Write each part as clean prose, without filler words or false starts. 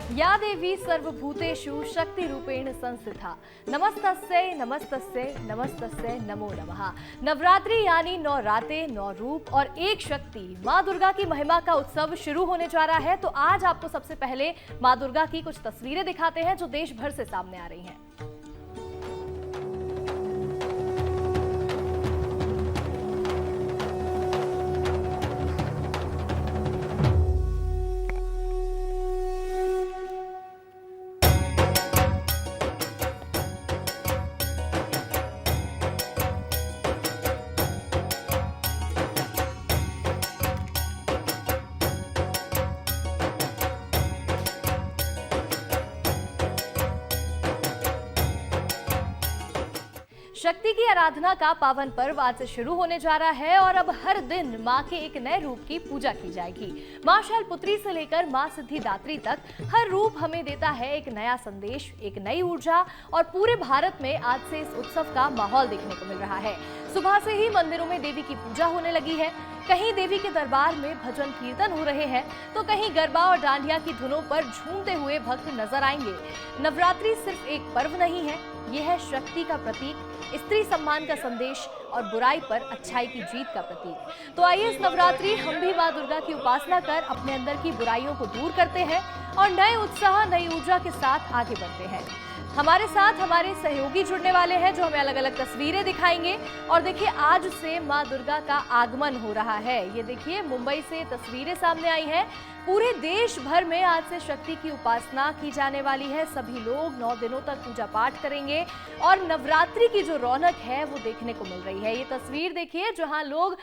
या देवी सर्वभूतेषु शक्तिरूपेण संस्थिता नमस्तस्यै नमस्तस्यै नमस्तस्यै नमो नमः। नवरात्रि यानी 9 रातें 9 रूप और एक शक्ति माँ दुर्गा की महिमा का उत्सव शुरू होने जा रहा है। तो आज आपको सबसे पहले माँ दुर्गा की कुछ तस्वीरें दिखाते हैं जो देश भर से सामने आ रही हैं। शक्ति की आराधना का पावन पर्व आज से शुरू होने जा रहा है और अब हर दिन मां के एक नए रूप की पूजा की जाएगी। मां शैलपुत्री से लेकर मां सिद्धिदात्री तक हर रूप हमें देता है एक नया संदेश, एक नई ऊर्जा और पूरे भारत में आज से इस उत्सव का माहौल देखने को मिल रहा है। सुबह से ही मंदिरों में देवी की पूजा होने लगी है। कहीं देवी के दरबार में भजन कीर्तन हो रहे हैं तो कहीं गरबा और डांडिया की धुनों पर झूमते हुए भक्त नजर आएंगे। नवरात्रि सिर्फ एक पर्व नहीं है, यह है शक्ति का प्रतीक, स्त्री सम्मान का संदेश और बुराई पर अच्छाई की जीत का प्रतीक। तो आइए इस नवरात्रि हम भी माँ दुर्गा की उपासना कर अपने अंदर की बुराइयों को दूर करते हैं और नए उत्साह नई ऊर्जा के साथ आगे बढ़ते हैं। हमारे साथ हमारे सहयोगी जुड़ने वाले हैं जो हमें अलग अलग तस्वीरें दिखाएंगे। और देखिए आज से माँ दुर्गा का आगमन हो रहा है। ये देखिए मुंबई से तस्वीरें सामने आई हैं। पूरे देश भर में आज से शक्ति की उपासना की जाने वाली है। सभी लोग 9 दिनों तक पूजा पाठ करेंगे और नवरात्रि की जो रौनक है वो देखने को मिल रही है। ये तस्वीर देखिए जहां लोग,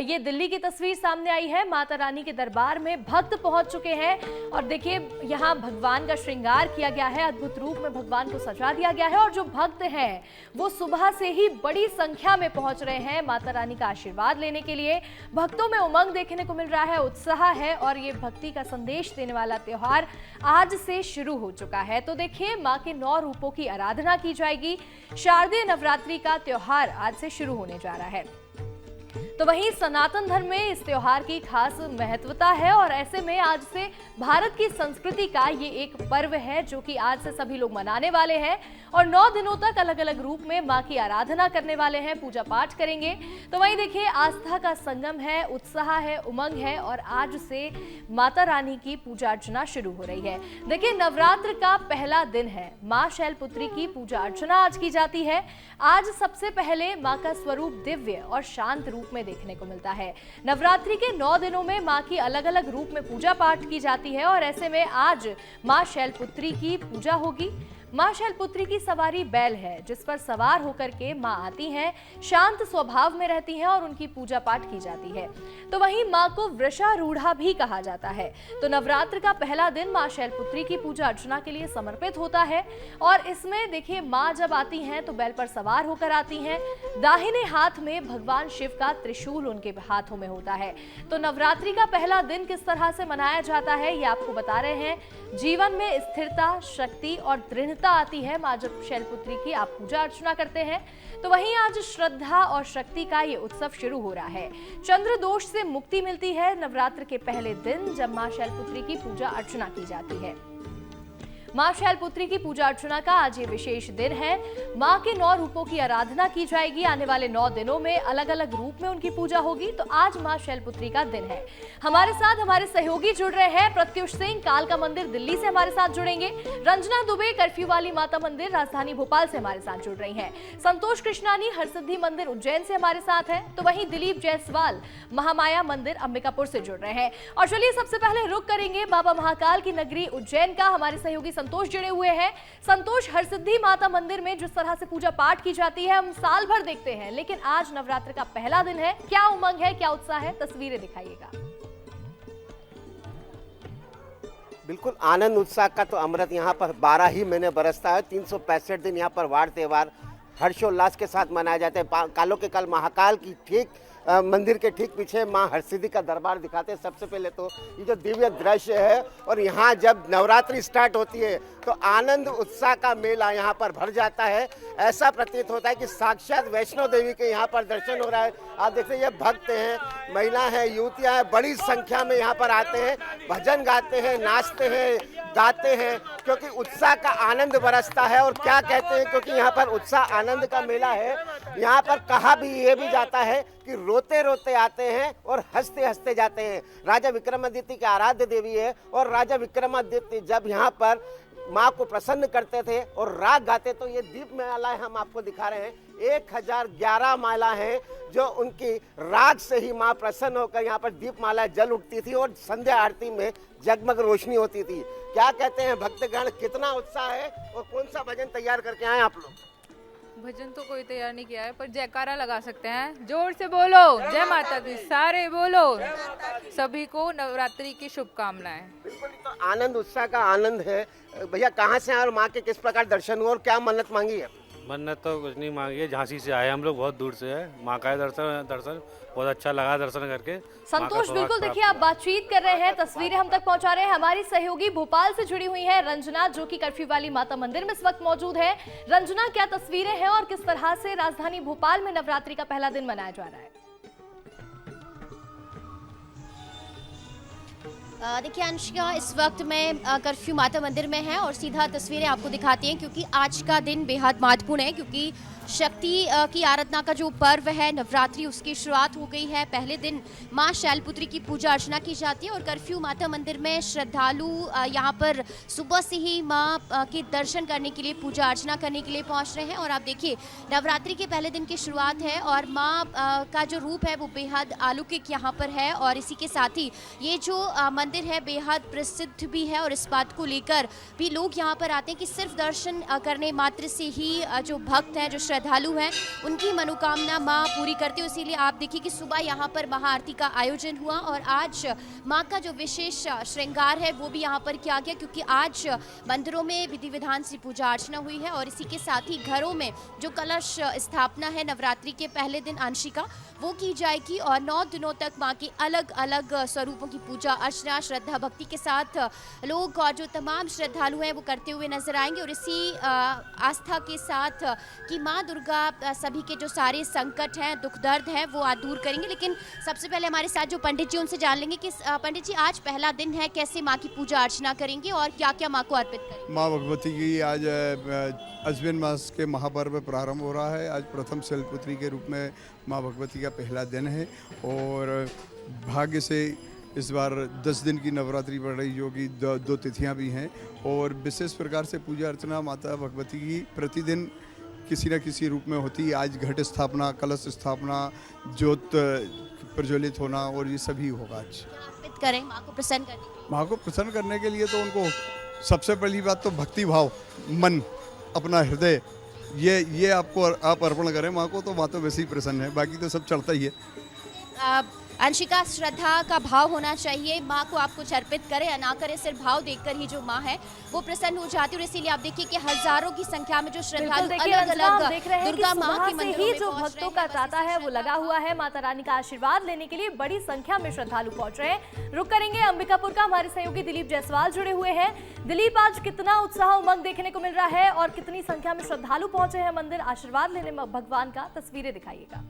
ये दिल्ली की तस्वीर सामने आई है। माता रानी के दरबार में भक्त पहुंच चुके हैं और देखिए यहाँ भगवान का श्रृंगार किया गया है, अद्भुत रूप में भगवान को सजा दिया गया है और जो भक्त हैं वो सुबह से ही बड़ी संख्या में पहुंच रहे हैं माता रानी का आशीर्वाद लेने के लिए। भक्तों में उमंग देखने को मिल रहा है, उत्साह है और ये भक्ति का संदेश देने वाला त्योहार आज से शुरू हो चुका है। तो देखिए मां के 9 रूपों की आराधना की जाएगी। शारदीय नवरात्रि का त्योहार आज से शुरू होने जा रहा है। तो वहीं सनातन धर्म में इस त्योहार की खास महत्वता है और ऐसे में आज से भारत की संस्कृति का ये एक पर्व है जो कि आज से सभी लोग मनाने वाले हैं और 9 दिनों तक अलग अलग रूप में मां की आराधना करने वाले हैं, पूजा पाठ करेंगे। तो वहीं देखिए आस्था का संगम है, उत्साह है, उमंग है और आज से माता रानी की पूजा अर्चना शुरू हो रही है। देखिए नवरात्र का पहला दिन है, मां शैलपुत्री की पूजा अर्चना आज की जाती है। आज सबसे पहले मां का स्वरूप दिव्य और शांत रूप में देखने को मिलता है। नवरात्रि के 9 दिनों में मां की अलग अलग रूप में पूजा पाठ की जाती है और ऐसे में आज मां शैलपुत्री की पूजा होगी। मां शैलपुत्री की सवारी बैल है जिस पर सवार होकर के मां आती हैं, शांत स्वभाव में रहती हैं और उनकी पूजा पाठ की जाती है। तो वहीं मां को वृषारूढ़ा भी कहा जाता है। तो नवरात्र का पहला दिन मां शैलपुत्री की पूजा अर्चना के लिए समर्पित होता है और इसमें देखिए मां जब आती हैं तो बैल पर सवार होकर आती हैं। दाहिने हाथ में भगवान शिव का त्रिशूल उनके हाथों में होता है। तो नवरात्रि का पहला दिन किस तरह से मनाया जाता है ये आपको बता रहे हैं। जीवन में स्थिरता, शक्ति और दृढ़ता आती है मां जब शैलपुत्री की आप पूजा अर्चना करते हैं। तो वहीं आज श्रद्धा और शक्ति का ये उत्सव शुरू हो रहा है। चंद्र दोष से मुक्ति मिलती है नवरात्र के पहले दिन जब मां शैलपुत्री की पूजा अर्चना की जाती है। मां शैलपुत्री की पूजा अर्चना का आज ये विशेष दिन है। मां के 9 रूपों की आराधना की जाएगी। आने वाले 9 दिनों में अलग अलग रूप में उनकी पूजा होगी। तो आज मां शैलपुत्री का दिन है। हमारे साथ हमारे सहयोगी जुड़ रहे हैं। प्रत्युष सिंह कालका मंदिर दिल्ली से हमारे साथ जुड़ेंगे। रंजना दुबे कर्फ्यू वाली माता मंदिर राजधानी भोपाल से हमारे साथ जुड़ रही हैं। संतोष कृष्णानी हरसिद्धि मंदिर उज्जैन से हमारे साथ है। तो वहीं दिलीप जायसवाल महामाया मंदिर अंबिकापुर से जुड़ रहे हैं। और चलिए सबसे पहले रुक करेंगे बाबा महाकाल की नगरी उज्जैन का। हमारे सहयोगी संतोष जुड़े हुए हैं। संतोष, हरसिद्धि माता मंदिर में जिस तरह से पूजा पाठ की जाती है हम साल भर देखते हैं, लेकिन आज नवरात्र का पहला दिन है। क्या उमंग है, क्या उत्साह है, तस्वीरें दिखाइएगा। बिल्कुल आनंद उत्साह का तो अमृत यहाँ पर 12 ही महीने बरसता है। 365 दिन यहाँ पर वार त्योहार हर्षोल्लास के साथ मनाए जाते हैं। कालों के काल महाकाल की ठीक मंदिर के ठीक पीछे मां हरसिद्धि का दरबार दिखाते हैं। सबसे पहले तो ये जो दिव्य दृश्य है और यहाँ जब नवरात्रि स्टार्ट होती है तो आनंद उत्साह का मेला यहाँ पर भर जाता है। ऐसा प्रतीत होता है कि साक्षात वैष्णो देवी के यहाँ पर दर्शन हो रहा है। आप देखते हैं ये भक्त हैं, महिला हैं, युवतियाँ हैं, बड़ी संख्या में यहाँ पर आते हैं, भजन गाते हैं, नाचते हैं, गाते हैं क्योंकि उत्साह का आनंद बरसता है। और क्या कहते हैं, क्योंकि यहाँ पर उत्साह आनंद का मेला है, यहाँ पर कहा भी ये भी जाता है कि रोते रोते आते हैं और हंसते हंसते जाते हैं। राजा विक्रमादित्य की आराध्य देवी है और राजा विक्रमादित्य जब यहाँ पर माँ को प्रसन्न करते थे और राग गाते, तो ये दीप मालाएं हम आपको दिखा रहे हैं। 1011 माला हैं जो उनकी राग से ही माँ प्रसन्न होकर यहाँ पर दीप माला जल उठती थी और संध्या आरती में जगमग रोशनी होती थी। क्या कहते हैं भक्तगण, कितना उत्साह है और कौन सा भजन तैयार करके आए आप लोग? भजन तो कोई तैयार नहीं किया है, पर जयकारा लगा सकते हैं। जोर से बोलो जय माता दी, सारे बोलो। सभी को नवरात्रि की शुभकामनाएं। बिल्कुल, तो आनंद उत्साह का आनंद है। भैया कहाँ से आए और माँ के किस प्रकार दर्शन हुए और क्या मन्नत मांगी है? मन्नत तो कुछ नहीं मांगी है, झांसी से आए हम लोग, बहुत दूर से है। माँ का दर्शन बहुत अच्छा लगा दर्शन करके। संतोष, बिल्कुल देखिए आप बातचीत कर रहे हैं, तस्वीरें हम तक पहुंचा रहे हैं। हमारी सहयोगी भोपाल से जुड़ी हुई है रंजना, जो कि कर्फ्यू वाली माता मंदिर में इस वक्त मौजूद है। रंजना, क्या तस्वीरें हैं और किस तरह से राजधानी भोपाल में नवरात्रि का पहला दिन मनाया जा रहा है? देखिए अंशिका, इस वक्त मैं कर्फ्यू माता मंदिर में है और सीधा तस्वीरें आपको दिखाती हैं, क्योंकि आज का दिन बेहद महत्वपूर्ण है, क्योंकि शक्ति की आराधना का जो पर्व है नवरात्रि, उसकी शुरुआत हो गई है। पहले दिन माँ शैलपुत्री की पूजा अर्चना की जाती है और कर्फ्यू माता मंदिर में श्रद्धालु यहाँ पर सुबह से ही माँ के दर्शन करने के लिए, पूजा अर्चना करने के लिए पहुँच रहे हैं। और आप देखिए नवरात्रि के पहले दिन की शुरुआत है और माँ का जो रूप है वो बेहद अलौकिक यहाँ पर है। और इसी के साथ ही ये जो मंदिर है बेहद प्रसिद्ध भी है और इस बात को लेकर भी लोग यहाँ पर आते हैं कि सिर्फ दर्शन करने मात्र से ही जो भक्त हैं, जो श्रद्धालु हैं, उनकी मनोकामना माँ पूरी करती है। इसीलिए आप देखिए कि सुबह यहाँ पर महाआरती का आयोजन हुआ और आज माँ का जो विशेष श्रृंगार है वो भी यहाँ पर किया गया, क्योंकि आज मंदिरों में विधि विधान से पूजा अर्चना हुई है। और इसी के साथ ही घरों में जो कलश स्थापना है नवरात्रि के पहले दिन अंशिका, वो की जाएगी और 9 दिनों तक माँ के अलग अलग स्वरूपों की पूजा अर्चना श्रद्धा भक्ति के साथ लोग और जो तमाम श्रद्धालु हैं वो करते हुए नजर आएंगे। और इसी आस्था के साथ कि माँ दुर्गा सभी के जो सारे संकट हैं, दुख दर्द हैं, वो आज दूर करेंगे। लेकिन सबसे पहले हमारे साथ जो पंडित जी, उनसे जान लेंगे कि पंडित जी आज पहला दिन है, कैसे माँ की पूजा अर्चना करेंगे और क्या क्या माँ को अर्पित करेंगे? माँ भगवती की आज अश्विन मास के महापर्व प्रारंभ हो रहा है। आज प्रथम शैलपुत्री के रूप में माँ भगवती का पहला दिन है और भाग्य से इस बार 10 दिन की नवरात्रि पड़ रही, जो कि दो तिथियां भी हैं। और विशेष प्रकार से पूजा अर्चना माता भगवती की प्रतिदिन किसी न किसी रूप में होती है। आज घट स्थापना, कलश स्थापना, ज्योत प्रज्वलित होना और ये सभी होगा। आज अर्पित करें माँ को प्रसन्न करने के लिए। माँ को प्रसन्न करने के लिए तो उनको सबसे पहली बात तो भक्ति भाव, मन, अपना हृदय, ये आपको आप अर्पण करें माँ को, तो माँ तो वैसे ही प्रसन्न है, बाकी तो सब चलता ही है। अंशिका, श्रद्धा का भाव होना चाहिए, माँ को आप कुछ अर्पित करें या ना करें, सिर्फ भाव देखकर ही जो माँ है वो प्रसन्न हो जाती है। और इसीलिए आप देखिए कि हजारों की संख्या में जो श्रद्धालु अलग अलग दुर्गा माँ के मंदिरों में जो भक्तों का तांता है वो लगा हुआ है। माता रानी का आशीर्वाद लेने के लिए बड़ी संख्या में श्रद्धालु पहुंच रहे हैं। रुक करेंगे अंबिकापुर का, हमारे सहयोगी दिलीप जायसवाल जुड़े हुए हैं। दिलीप, आज कितना उत्साह उमंग देखने को मिल रहा है और कितनी संख्या में श्रद्धालु पहुंचे हैं मंदिर आशीर्वाद लेने भगवान का, तस्वीरें दिखाइएगा।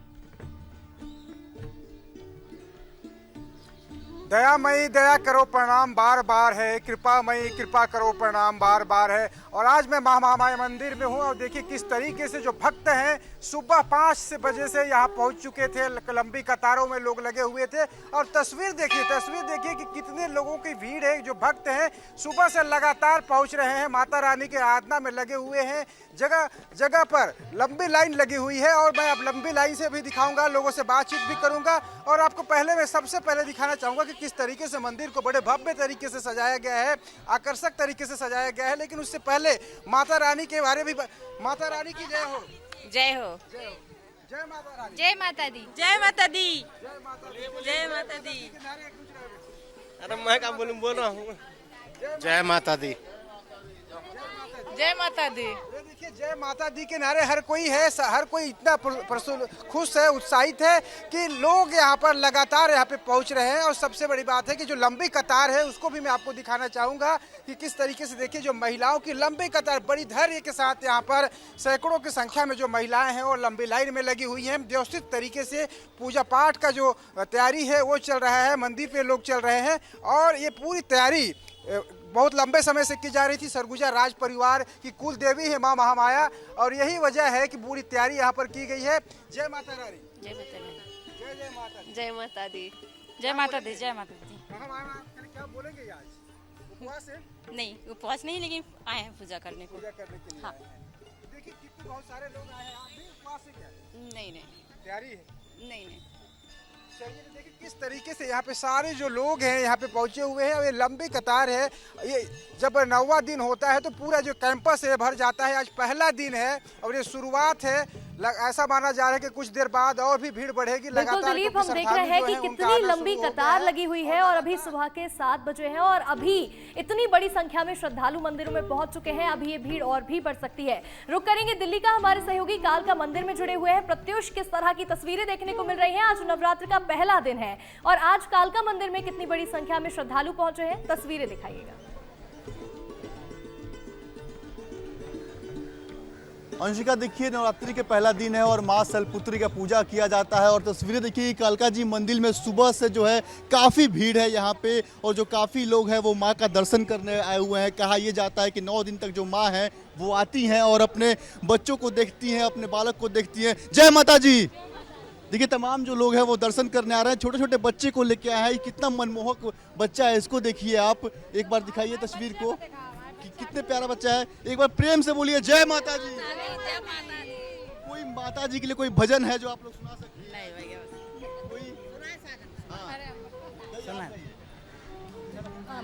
दयामयी दया करो प्रणाम बार बार है, कृपामयी कृपा करो प्रणाम बार बार है। और आज मैं महामाया मंदिर में हूँ और देखिए किस तरीके से जो भक्त हैं सुबह 5 बजे से यहाँ पहुँच चुके थे। लंबी कतारों में लोग लगे हुए थे और तस्वीर देखिए कि कितने लोगों की भीड़ है। जो भक्त हैं सुबह से लगातार पहुँच रहे हैं, माता रानी के आराधना में लगे हुए हैं। जगह जगह पर लंबी लाइन लगी हुई है और मैं अब लंबी लाइन से भी दिखाऊंगा, लोगों से बातचीत भी करूंगा। और आपको मैं सबसे पहले दिखाना चाहूंगा कि किस तरीके से मंदिर को बड़े भव्य तरीके से सजाया गया है, आकर्षक तरीके से सजाया गया है। लेकिन उससे पहले माता रानी के बारे में, माता रानी की जय हो। जय हो। जय माता रानी। जय माता दी। जय माता दी। जय माता दी। अरे मैं क्या बोल रहा हूँ। जय माता दी। जय माता दी। देखिए जय माता दी के नारे हर कोई है, हर कोई इतना खुश है, उत्साहित है कि लोग यहाँ पर लगातार यहाँ पे पहुँच रहे हैं। और सबसे बड़ी बात है कि जो लंबी कतार है उसको भी मैं आपको दिखाना चाहूँगा कि किस तरीके से देखिए जो महिलाओं की लंबी कतार बड़ी धैर्य के साथ यहाँ पर सैकड़ों की संख्या में जो महिलाएं हैं वो लंबी लाइन में लगी हुई हैं। व्यवस्थित तरीके से पूजा पाठ का जो तैयारी है वो चल रहा है, मंदिर पे लोग चल रहे हैं और ये पूरी तैयारी बहुत लंबे समय से की जा रही थी। सरगुजा राज परिवार की कुल देवी है माँ महामाया, और यही वजह है कि पूरी तैयारी यहाँ पर की गई है। जय माता रानी, जय माता दी, जय जय माता दी। जय माता दी, जय माता दी, जय माता दी। महामाया क्या बोलेंगे आज? उपवास है? नहीं, उपवास नहीं, लेकिन आए हैं पूजा करने को। पूजा करने के लिए हाँ। आए हैं। देखिए कितने बहुत सारे लोग आए हैं। आप भी उपवास से क्या नहीं नहीं तैयारी है? नहीं नहीं। चलिए देखिए किस तरीके से यहाँ पे सारे जो लोग हैं यहाँ पे पहुँचे हुए हैं, और ये लंबी कतार है। ये जब 9वां दिन होता है तो पूरा जो कैंपस है भर जाता है। आज पहला दिन है और ये शुरुआत है। ऐसा माना जा रहा है कि कुछ देर बाद और भी भीड़ बढ़ेगी बिल्कुल लगातार, दिलीप, क्योंकि हम देख रहे हैं श्रद्धालु कि जो हैं, उनका कितनी आना लंबी शुरू हो गया कतार है। लगी हुई है और अभी सुबह के 7 बजे हैं और अभी इतनी बड़ी संख्या में श्रद्धालु मंदिरों में पहुंच चुके हैं। अभी ये भीड़ और भी बढ़ सकती है। रुक करेंगे दिल्ली का, हमारे सहयोगी कालका मंदिर में जुड़े हुए हैं प्रत्युष। किस तरह की तस्वीरें देखने को मिल रही हैं? आज नवरात्र का पहला दिन है और आज कालका मंदिर में कितनी बड़ी संख्या में श्रद्धालु पहुंचे हैं, तस्वीरें दिखाइएगा। अंशिका, देखिए नवरात्रि के पहला दिन है और माँ शैलपुत्री का पूजा किया जाता है और तस्वीरें देखिए कालका जी मंदिर में सुबह से जो है काफ़ी भीड़ है यहाँ पे, और जो काफ़ी लोग हैं वो माँ का दर्शन करने आए हुए हैं। कहा यह जाता है कि 9 दिन तक जो माँ है वो आती हैं और अपने बच्चों को देखती हैं, अपने बालक को देखती हैं। जय माता जी। देखिए तमाम जो लोग हैं वो दर्शन करने आ रहे हैं। छोटे छोटे बच्चे को लेके आए हैं। कितना मनमोहक बच्चा है, इसको देखिए आप, एक बार दिखाइए तस्वीर को कि कितने प्यारा बच्चा है। एक बार प्रेम से बोलिए जय माता जी। कोई माता जी के लिए कोई भजन है जो आप लोग सुना सकते हैं? कोई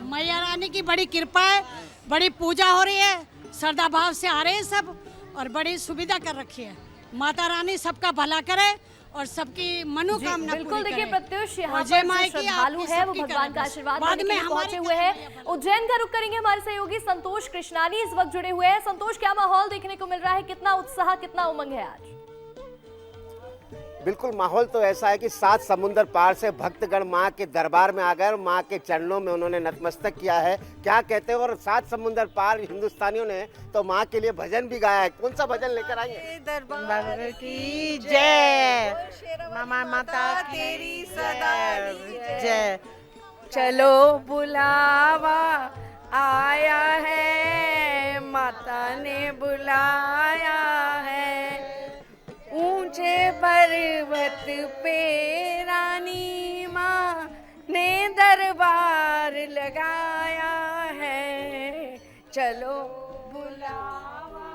मैया रानी की बड़ी कृपा है, बड़ी पूजा हो रही है, श्रद्धा भाव से आ रहे हैं सब और बड़ी सुविधा कर रखी है। माता रानी सबका भला करे और सबकी मनोकामना बिल्कुल देखिए प्रत्युष, यहाँ और पर जय जो माई की श्रद्धालु आपकी है वो सबकी भगवान करें का बस। आशीर्वाद बाद लेने के में लिए हमारी पहुंचे हुए हैं। उज्जैन का रुख करेंगे, हमारे सहयोगी संतोष कृष्णानी इस वक्त जुड़े हुए हैं। संतोष, क्या माहौल देखने को मिल रहा है? कितना उत्साह, कितना उमंग है आज? बिल्कुल माहौल तो ऐसा है कि 7 समुंदर पार से भक्तगण माँ के दरबार में आ गए और माँ के चरणों में उन्होंने नतमस्तक किया है। क्या कहते हैं? और 7 समुंदर पार हिंदुस्तानियों ने तो माँ के लिए भजन भी गाया है। कौन सा भजन लेकर आएंगे? दरबार की जय, मामा माता तेरी सदा जय। चलो बुलावा आया है, माता ने बुलाया है। ऊंचे पर्वत पे रानी माँ ने दरबार लगाया है। चलो बुलावा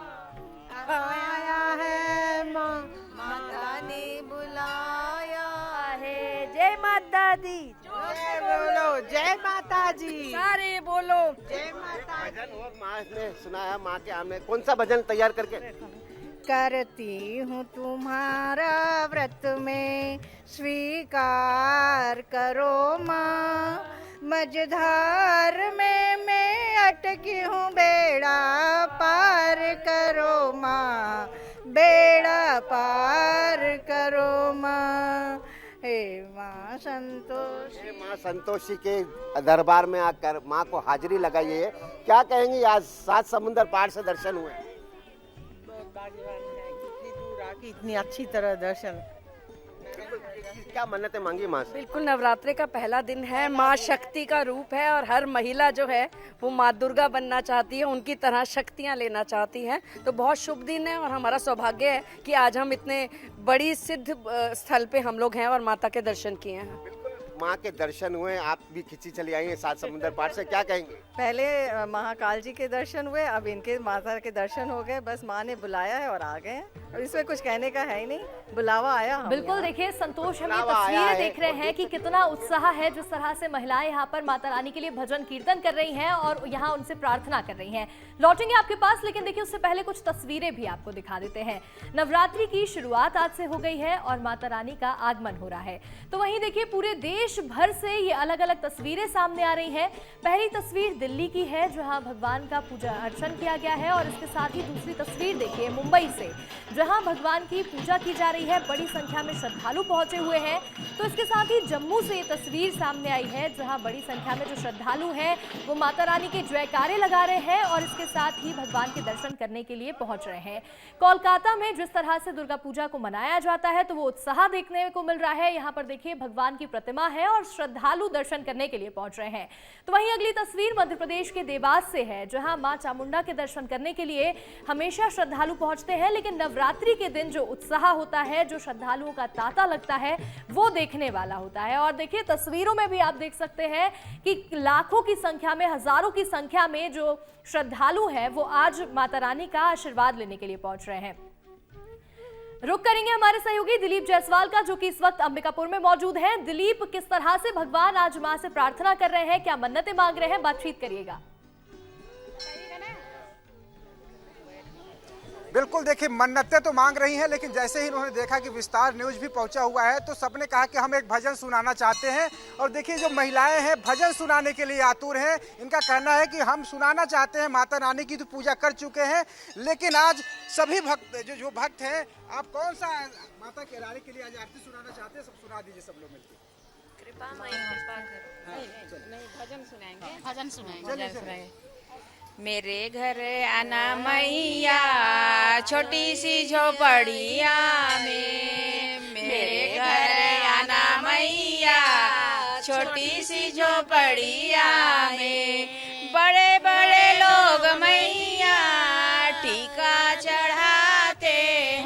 आया है, माँ माता ने बुलाया है। जय माता दी, जय बोलो जय माता जी, सारे बोलो जय माता। भजन और माँ ने सुना है माँ के आने। कौन सा भजन तैयार करके? करती हूँ तुम्हारा व्रत में स्वीकार करो माँ। मझधार में मैं अटकी हूँ, बेड़ा पार करो माँ, बेड़ा पार करो माँ। हे माँ संतोषी। माँ संतोषी के दरबार में आकर माँ को हाजिरी लगाई है। क्या कहेंगी? आज 7 समुंदर पार से दर्शन हुए। भाग्यवान है, कितनी दूर आके इतनी अच्छी तरह दर्शन। क्या मन्नतें मांगी माँ से? बिल्कुल, नवरात्रे का पहला दिन है। माँ शक्ति का रूप है और हर महिला जो है वो माँ दुर्गा बनना चाहती है, उनकी तरह शक्तियाँ लेना चाहती हैं। तो बहुत शुभ दिन है और हमारा सौभाग्य है कि आज हम इतने बड़ी सिद्ध स्थल पे हम लोग हैं और माता के दर्शन किए हैं। माँ के दर्शन हुए, आप भी खिंची चली आई हैं 7 समुंदर पार से। क्या कहेंगे? पहले महाकाल जी के दर्शन हुए, अब इनके माता के दर्शन हो गए। बस माँ ने बुलाया है और आ गए हैं, और इसमें कुछ कहने का है ही नहीं, बुलावा आया। बिल्कुल देखिए संतोष, हम ये तस्वीरें देख रहे हैं कि कितना उत्साह है। जिस तरह से महिलाएं यहाँ पर माता रानी के लिए भजन कीर्तन कर रही हैं और यहाँ उनसे प्रार्थना कर रही हैं। लौटेंगे आपके पास, लेकिन देखिए उससे पहले कुछ तस्वीरें भी आपको दिखा देते हैं। नवरात्रि की शुरुआत आज से हो गई है और माता रानी का आगमन हो रहा है। तो वहीं देखिए पूरे देश भर से ये अलग अलग तस्वीरें सामने आ रही हैं। पहली तस्वीर दिल्ली की है जहां भगवान का पूजा अर्चन किया गया है, और इसके साथ ही दूसरी तस्वीर देखिए मुंबई से, जहां भगवान की पूजा की जा रही है। बड़ी संख्या में श्रद्धालु पहुंचे हुए हैं। तो इसके साथ ही जम्मू से ये तस्वीर सामने आई है जहां बड़ी संख्या में जो श्रद्धालु हैं वो माता रानी के जयकारे लगा रहे हैं और इसके साथ ही भगवान के दर्शन करने के लिए पहुंच रहे हैं। कोलकाता में जिस तरह से दुर्गा पूजा को मनाया जाता है तो वो उत्साह देखने को मिल रहा है। यहाँ पर देखिए भगवान की प्रतिमा हैं और श्रद्धालु दर्शन करने के लिए पहुंच रहे हैं। तो वहीं अगली तस्वीर मध्य प्रदेश के देवास से है, जहां मां चामुंडा के दर्शन करने के लिए हमेशा श्रद्धालु पहुंचते हैं, लेकिन नवरात्रि के दिन जो उत्साह होता है, जो श्रद्धालुओं का तांता लगता है, वो देखने वाला होता है। और देखिए तस्वीरों में भी आप देख सकते हैं कि लाखों की संख्या में, हजारों की संख्या में जो श्रद्धालु हैं वो आज माता रानी का आशीर्वाद लेने के लिए पहुंच रहे हैं। रुक करेंगे हमारे सहयोगी दिलीप जायसवाल का, जो कि इस वक्त अंबिकापुर में मौजूद हैं। दिलीप, किस तरह से भगवान आज मां से प्रार्थना कर रहे हैं, क्या मन्नतें मांग रहे हैं, बातचीत करिएगा। बिल्कुल, देखिए मन्नतें तो मांग रही हैं, लेकिन जैसे ही उन्होंने देखा कि विस्तार न्यूज भी पहुंचा हुआ है तो सबने कहा कि हम एक भजन सुनाना चाहते हैं। और देखिए जो महिलाएं हैं भजन सुनाने के लिए आतुर हैं। इनका कहना है कि हम सुनाना चाहते हैं, माता रानी की तो पूजा कर चुके हैं, लेकिन आज सभी भक्त जो भक्त हैं, आप कौन सा माता के रानी के लिए आज आरती सुनाना चाहते हैं? सब सुना दीजिए सब लोग मिलकर। कृपा माई कृपा करो। नहीं, भजन सुनाएंगे। भजन सुनाएंगे। मेरे घर आना मैया छोटी सी झोपड़िया में, मेरे घर आना मैया छोटी सी झोपड़िया में, बड़े बड़े लोग मैया टीका चढ़ाते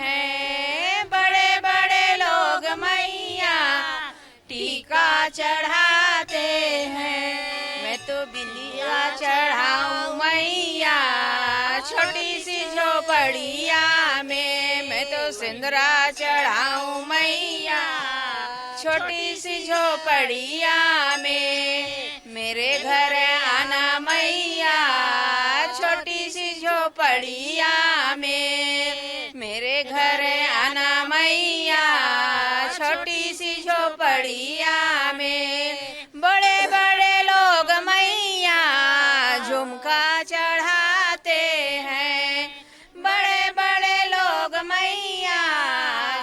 हैं, बड़े बड़े लोग मैया टीका चढ़ाते हैं। मैं तो बिलिया चढ़ाऊं मैया छोटी सी झोपड़िया में, मैं तो सिंदूरा चढ़ाऊं मैया छोटी सी झोपड़िया में, मेरे घर आना मैया छोटी सी झोपड़िया में, मेरे घर आना मैया छोटी सी झोपड़िया में, बड़े बड़े लोग मैया झुमका चढ़ाते हैं, बड़े बड़े लोग मैया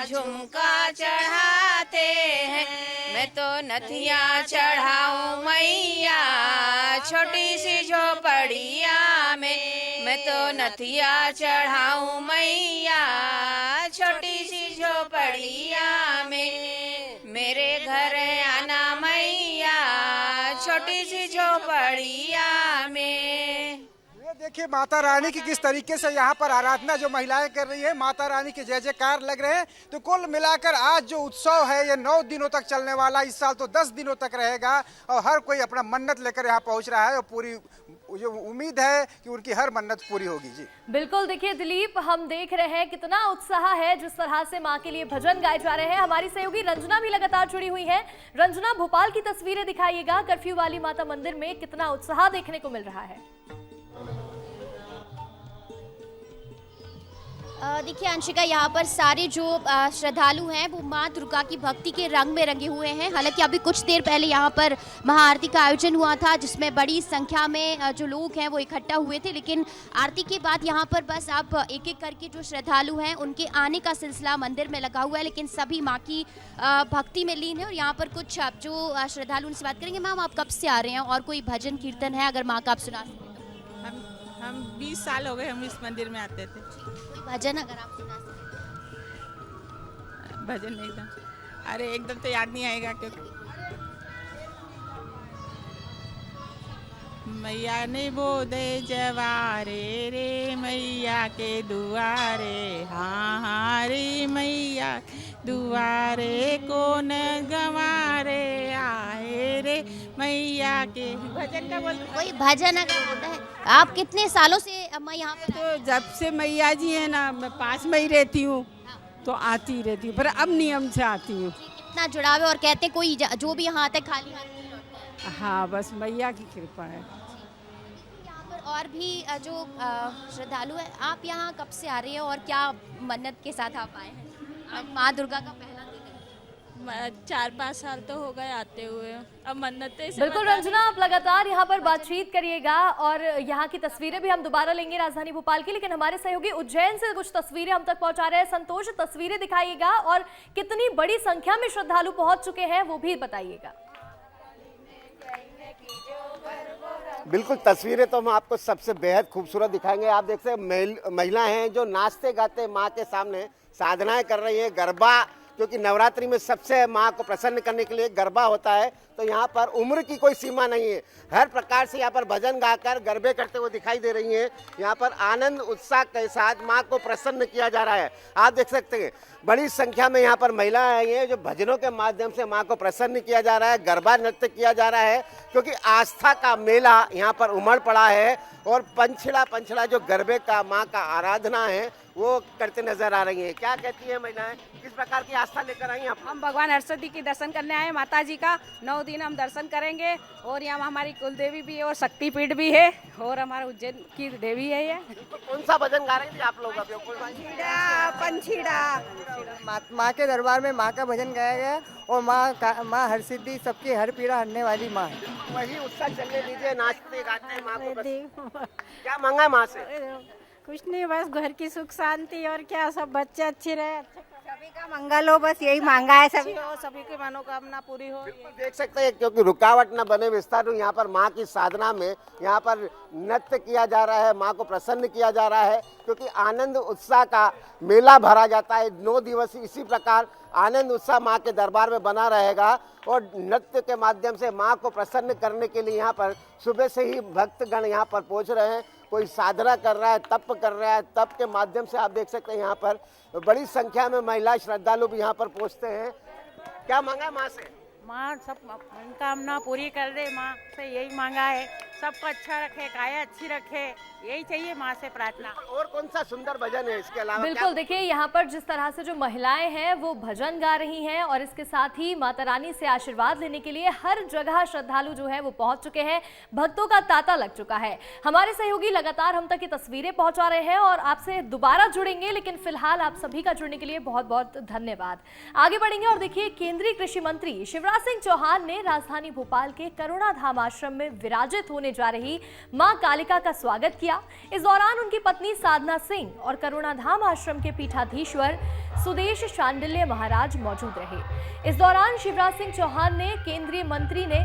झुमका चढ़ाते हैं। मैं तो नथिया चढ़ाऊं मैया छोटी सी झोपड़िया में, मैं तो नथिया चढ़ाऊं मैया छोटी सी झोपड़िया में, मेरे घर आना मैया छोटी सी झोपड़िया में। देखिए माता रानी की किस तरीके से यहाँ पर आराधना जो महिलाएं कर रही है, माता रानी के जय जयकार लग रहे हैं। तो कुल मिलाकर आज जो उत्सव है ये 9 दिनों तक चलने वाला, इस साल तो 10 दिनों तक रहेगा और हर कोई अपना मन्नत लेकर यहाँ पहुँच रहा है और पूरी जो उम्मीद है कि उनकी हर मन्नत पूरी होगी। जी बिल्कुल, देखिए दिलीप, हम देख रहे हैं कितना उत्साह है जिस तरह से मां के लिए भजन गाए जा रहे हैं। हमारी सहयोगी रंजना भी लगातार जुड़ी हुई है। रंजना, भोपाल की तस्वीरें दिखाइएगा, कर्फ्यू वाली माता मंदिर में कितना उत्साह देखने को मिल रहा है। देखिए अंशिका, यहाँ पर सारे जो श्रद्धालु हैं वो माँ दुर्गा की भक्ति के रंग में रंगे हुए हैं। हालांकि अभी कुछ देर पहले यहाँ पर महाआरती का आयोजन हुआ था, जिसमें बड़ी संख्या में जो लोग हैं वो इकट्ठा हुए थे, लेकिन आरती के बाद यहाँ पर बस अब एक एक करके जो श्रद्धालु हैं उनके आने का सिलसिला मंदिर में लगा हुआ है, लेकिन सभी माँ की भक्ति में लीन है। और यहाँ पर कुछ जो श्रद्धालु उनसे बात करेंगे। मैम, आप कब से आ रहे हैं और कोई भजन कीर्तन है अगर माँ का आप सुना सकें? हम 20 साल हो गए हम इस मंदिर में आते थे। भजन अगर आप सुना सकें? भजन एकदम, अरे एकदम तो याद नहीं आएगा, क्योंकि मैया ने बोदे जवारे रे मैया के दुआरे, हाँ हाँ रे मैया दुआरे कौन गंवारे आए रे मैया के। भजन का बोल, कोई भजन अगर आता है। आप कितने सालों से अम्मा यहाँ पे? तो जब से मैया जी है ना, मैं पास में ही रहती हूँ तो आती रहती हूँ, पर अब नियम से आती हूँ। कितना जुड़ाव है, और कहते कोई जो भी यहाँ आता है खाली हाथ नहीं लौटता है। हाँ, बस मैया की कृपा है। यहाँ पर और भी जो श्रद्धालु है, आप यहाँ कब से आ रहे हैं और क्या मन्नत के साथ आप आए हैं? अब माँ दुर्गा का पहला दिन है। 4-5 साल तो हो गए आते हुए, अब मन्नतें से। बिल्कुल रंजना, आप लगातार यहाँ पर बातचीत करिएगा और यहाँ की तस्वीरें भी हम दोबारा लेंगे राजधानी भोपाल की, लेकिन हमारे सहयोगी उज्जैन से कुछ तस्वीरें हम तक पहुँचा रहे हैं। संतोष, तस्वीरें दिखाइएगा और कितनी बड़ी संख्या में श्रद्धालु पहुँच चुके हैं वो भी बताइएगा। बिल्कुल, तस्वीरें तो हम आपको सबसे बेहद खूबसूरत दिखाएंगे। आप देख सकते हैं महिला हैं जो नाचते गाते माँ के सामने साधनाएं कर रही हैं, गरबा क्योंकि नवरात्रि में सबसे माँ को प्रसन्न करने के लिए गरबा होता है। तो यहाँ पर उम्र की कोई सीमा नहीं है, हर प्रकार से यहाँ पर भजन गाकर गरबे करते हुए दिखाई दे रही हैं। यहाँ पर आनंद उत्साह के साथ माँ को प्रसन्न किया जा रहा है। आप देख सकते हैं बड़ी संख्या में यहाँ पर महिलाएं आई हैं जो भजनों के माध्यम से माँ को प्रसन्न किया जा रहा है, गरबा नृत्य किया जा रहा है, क्योंकि आस्था का मेला यहाँ पर उमड़ पड़ा है। और पंचड़ा जो गरबे का माँ का आराधना है वो करते नजर आ रही हैं। क्या कहती है महिलाएं, किस प्रकार की आस्था लेकर आई आप? हम भगवान सरस्वती की दर्शन करने आए, माता जी का 9 दिन हम दर्शन करेंगे। और यहाँ हमारी कुल देवी भी है और शक्तिपीठ भी है और हमारा उज्जैन की देवी है ये। तो कौन सा भजन गा रही थी आप लोग? पंछीड़ा माँ के दरबार में माँ का भजन गाया गया और माँ हर सिद्धि सबकी हर पीड़ा हरने वाली माँ है। वही उत्साह चलने दीजिए, नाचते गाते माँ को क्या मांगा है माँ से? कुछ नहीं, बस घर की सुख शांति और क्या, सब बच्चे अच्छे रहे, सभी का मंगल हो, बस यही मांगा है। सभी की मनोकामना पूरी हो। देख सकते हैं क्योंकि रुकावट न बने विस्तार यहाँ पर माँ की साधना में यहाँ पर नृत्य किया जा रहा है, माँ को प्रसन्न किया जा रहा है, क्योंकि आनंद उत्साह का मेला भरा जाता है। 9 दिवसीय इसी प्रकार आनंद उत्साह माँ के दरबार में बना रहेगा और नृत्य के माध्यम से माँ को प्रसन्न करने के लिए यहाँ पर सुबह से ही भक्तगण यहाँ पर पहुँच रहे हैं। कोई साधना कर रहा है, तप कर रहा है, तप के माध्यम से आप देख सकते हैं यहाँ पर बड़ी संख्या में महिला श्रद्धालु भी यहाँ पर पहुँचते हैं। क्या मांगा माँ से? माँ सब मनोकामना पूरी कर दे, माँ से यही मांगा है, सबको अच्छा रखे, काया अच्छी रखे, यही चाहिए माँ से प्रार्थना। और कौन सा सुंदर भजन है इसके अलावा? बिल्कुल, देखिए यहाँ पर जिस तरह से जो महिलाएं हैं वो भजन गा रही हैं और इसके साथ ही माता रानी से आशीर्वाद लेने के लिए हर जगह श्रद्धालु जो है वो पहुंच चुके हैं, भक्तों का तांता लग चुका है। हमारे सहयोगी लगातार हम तक ये तस्वीरें पहुंचा रहे हैं और आपसे दोबारा जुड़ेंगे, लेकिन फिलहाल आप सभी का जुड़ने के लिए बहुत बहुत धन्यवाद। आगे बढ़ेंगे और देखिए केंद्रीय कृषि मंत्री शिवराज सिंह चौहान ने राजधानी भोपाल के करुणा धाम आश्रम में विराजित होने जा रही मां कालिका का स्वागत किया। इस दौरान उनकी पत्नी साधना सिंह और करुणा धाम आश्रम के पीठाधीश्वर सुदेश शांडिल्य महाराज मौजूद रहे। इस दौरान शिवराज सिंह चौहान ने केंद्रीय मंत्री ने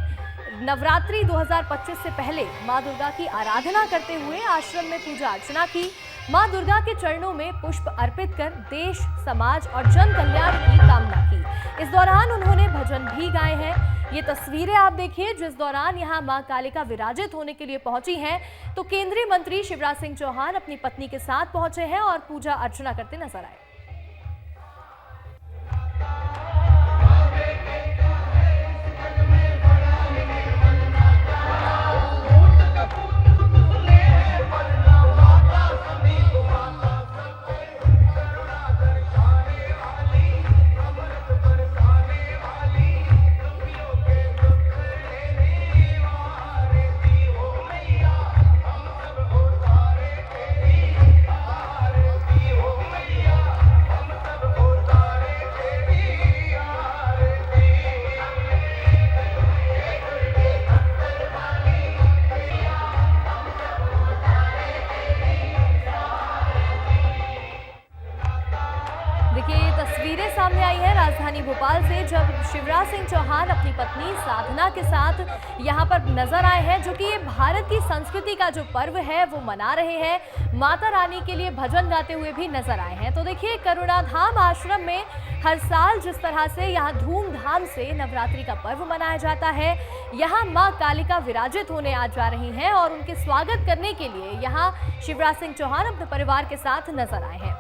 नवरात्रि 2025 से पहले मां दुर्गा की आराधना करते हुए आश्रम में पूजा अर्चना की। मां दुर्गा के चरणों में पुष्प अर्पित कर देश, समाज और जन कल्याण की कामना की। इस दौरान उन्होंने भजन भी गाए हैं। ये तस्वीरें आप देखिए जिस दौरान यहाँ मां कालिका विराजित होने के लिए पहुंची हैं, तो केंद्रीय मंत्री शिवराज सिंह चौहान अपनी पत्नी के साथ पहुंचे हैं और पूजा अर्चना करते नजर आए। तस्वीरें सामने आई है राजधानी भोपाल से, जब शिवराज सिंह चौहान अपनी पत्नी साधना के साथ यहां पर नजर आए हैं, जो कि ये भारत की संस्कृति का जो पर्व है वो मना रहे हैं। माता रानी के लिए भजन गाते हुए भी नजर आए हैं। तो देखिए करुणा धाम आश्रम में हर साल जिस तरह से यहाँ धूमधाम से नवरात्रि का पर्व मनाया जाता है, यहाँ माँ कालिका विराजित होने आ जा रही हैं और उनके स्वागत करने के लिए यहाँ शिवराज सिंह चौहान अपने परिवार के साथ नजर आए हैं।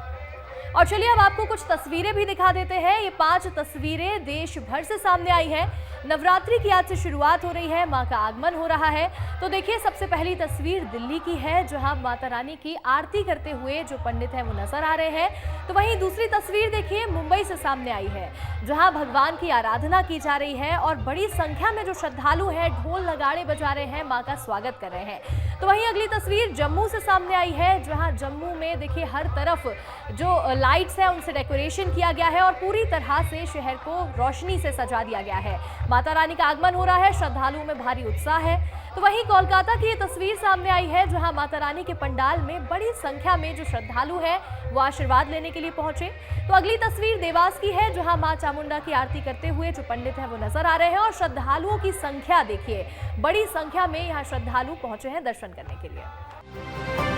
और चलिए अब आपको कुछ तस्वीरें भी दिखा देते हैं। ये 5 तस्वीरें देश भर से सामने आई हैं। नवरात्रि की आज से शुरुआत हो रही है, मां का आगमन हो रहा है। तो देखिए सबसे पहली तस्वीर दिल्ली की है, जहां माता रानी की आरती करते हुए जो पंडित हैं वो नजर आ रहे हैं। तो वहीं दूसरी तस्वीर देखिए मुंबई से सामने आई है, जहां भगवान की आराधना की जा रही है और बड़ी संख्या में जो श्रद्धालु हैं ढोल नगाड़े बजा रहे हैं, माँ का स्वागत कर रहे हैं। तो वहीं अगली तस्वीर जम्मू से सामने आई है, जहां जम्मू में देखिए हर तरफ जो लाइट्स है उनसे डेकोरेशन किया गया है और पूरी तरह से शहर को रोशनी से सजा दिया गया है। माता रानी का आगमन हो रहा है, श्रद्धालुओं में भारी उत्साह है। तो वहीं कोलकाता की ये तस्वीर सामने आई है, जहां माता रानी के पंडाल में बड़ी संख्या में जो श्रद्धालु हैं वो आशीर्वाद लेने के लिए पहुंचे। तो अगली तस्वीर देवास की है, जहां मां चामुंडा की आरती करते हुए जो पंडित हैं वो नजर आ रहे हैं और श्रद्धालुओं की संख्या देखिए, बड़ी संख्या में यहाँ श्रद्धालु पहुंचे हैं दर्शन करने के लिए।